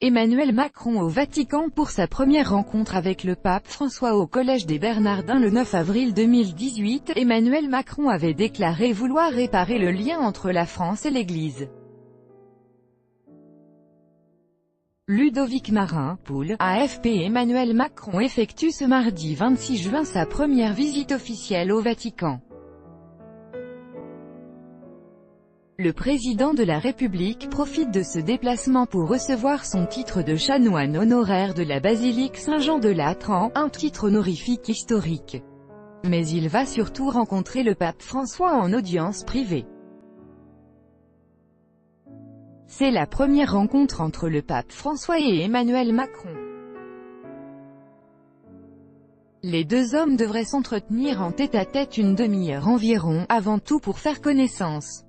Emmanuel Macron au Vatican pour sa première rencontre avec le pape François au Collège des Bernardins le 9 avril 2018. Emmanuel Macron avait déclaré vouloir réparer le lien entre la France et l'Église. Ludovic Marin, Poule, AFP. Emmanuel Macron effectue ce mardi 26 juin sa première visite officielle au Vatican. Le président de la République profite de ce déplacement pour recevoir son titre de chanoine honoraire de la basilique Saint-Jean de Latran, un titre honorifique historique. Mais il va surtout rencontrer le pape François en audience privée. C'est la première rencontre entre le pape François et Emmanuel Macron. Les deux hommes devraient s'entretenir en tête-à-tête une demi-heure environ, avant tout pour faire connaissance.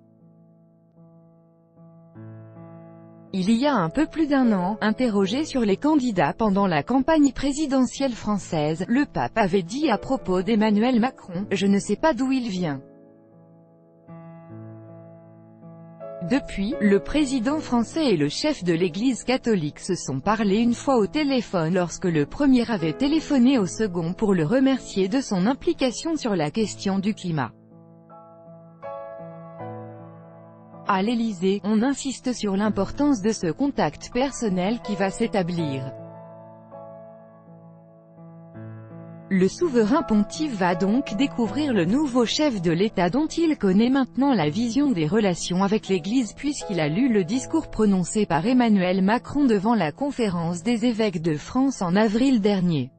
Il y a un peu plus d'un an, interrogé sur les candidats pendant la campagne présidentielle française, le pape avait dit à propos d'Emmanuel Macron « Je ne sais pas d'où il vient ». Depuis, le président français et le chef de l'Église catholique se sont parlé une fois au téléphone lorsque le premier avait téléphoné au second pour le remercier de son implication sur la question du climat. À l'Élysée, on insiste sur l'importance de ce contact personnel qui va s'établir. Le souverain pontife va donc découvrir le nouveau chef de l'État dont il connaît maintenant la vision des relations avec l'Église puisqu'il a lu le discours prononcé par Emmanuel Macron devant la conférence des évêques de France en avril dernier.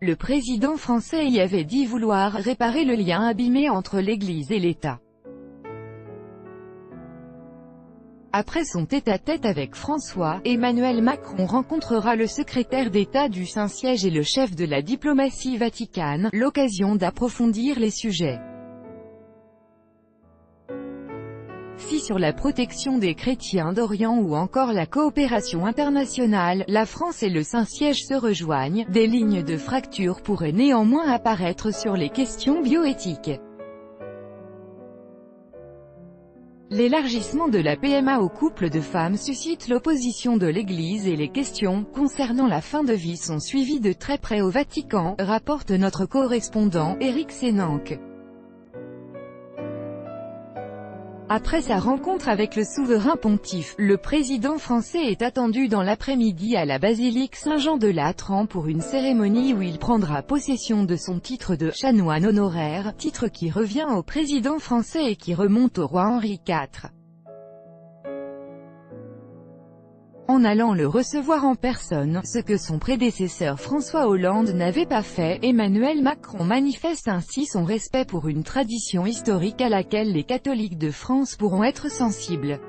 Le président français y avait dit vouloir réparer le lien abîmé entre l'Église et l'État. Après son tête-à-tête avec François, Emmanuel Macron rencontrera le secrétaire d'État du Saint-Siège et le chef de la diplomatie vaticane, l'occasion d'approfondir les sujets. Si sur la protection des chrétiens d'Orient ou encore la coopération internationale, la France et le Saint-Siège se rejoignent, des lignes de fracture pourraient néanmoins apparaître sur les questions bioéthiques. L'élargissement de la PMA aux couples de femmes suscite l'opposition de l'Église et les questions concernant la fin de vie sont suivies de très près au Vatican, rapporte notre correspondant, Éric Sénanque. Après sa rencontre avec le souverain pontife, le président français est attendu dans l'après-midi à la basilique Saint-Jean de Latran pour une cérémonie où il prendra possession de son titre de chanoine honoraire, titre qui revient au président français et qui remonte au roi Henri IV. En allant le recevoir en personne, ce que son prédécesseur François Hollande n'avait pas fait, Emmanuel Macron manifeste ainsi son respect pour une tradition historique à laquelle les catholiques de France pourront être sensibles.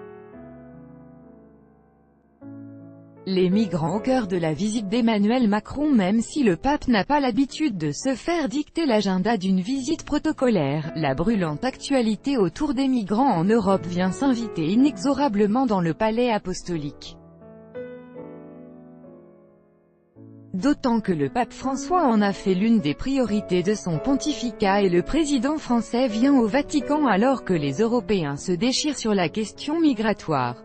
Les migrants au cœur de la visite d'Emmanuel Macron. Même si le pape n'a pas l'habitude de se faire dicter l'agenda d'une visite protocolaire, la brûlante actualité autour des migrants en Europe vient s'inviter inexorablement dans le palais apostolique. D'autant que le pape François en a fait l'une des priorités de son pontificat et le président français vient au Vatican alors que les Européens se déchirent sur la question migratoire.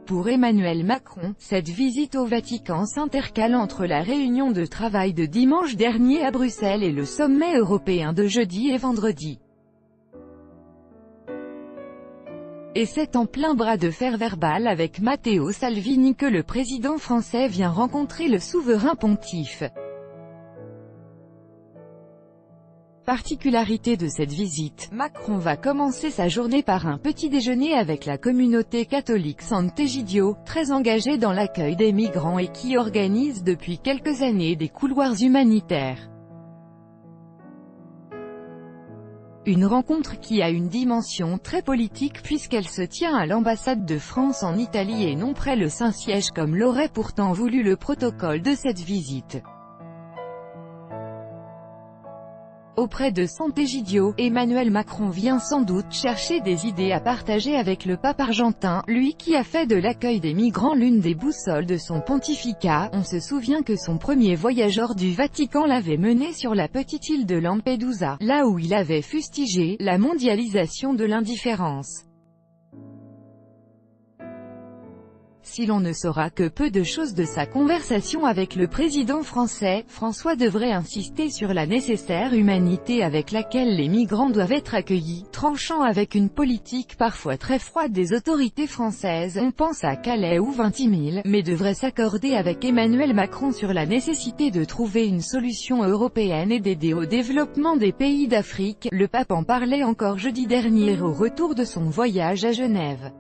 Pour Emmanuel Macron, cette visite au Vatican s'intercale entre la réunion de travail de dimanche dernier à Bruxelles et le sommet européen de jeudi et vendredi. Et c'est en plein bras de fer verbal avec Matteo Salvini que le président français vient rencontrer le souverain pontife. Particularité de cette visite, Macron va commencer sa journée par un petit déjeuner avec la communauté catholique Sant'Egidio, très engagée dans l'accueil des migrants et qui organise depuis quelques années des couloirs humanitaires. Une rencontre qui a une dimension très politique puisqu'elle se tient à l'ambassade de France en Italie et non près le Saint-Siège comme l'aurait pourtant voulu le protocole de cette visite. Auprès de Sant'Egidio, Emmanuel Macron vient sans doute chercher des idées à partager avec le pape argentin, lui qui a fait de l'accueil des migrants l'une des boussoles de son pontificat. On se souvient que son premier voyage hors du Vatican l'avait mené sur la petite île de Lampedusa, là où il avait fustigé la mondialisation de l'indifférence. Si l'on ne saura que peu de choses de sa conversation avec le président français, François devrait insister sur la nécessaire humanité avec laquelle les migrants doivent être accueillis, tranchant avec une politique parfois très froide des autorités françaises. On pense à Calais ou 20 000, mais devrait s'accorder avec Emmanuel Macron sur la nécessité de trouver une solution européenne et d'aider au développement des pays d'Afrique. Le pape en parlait encore jeudi dernier au retour de son voyage à Genève.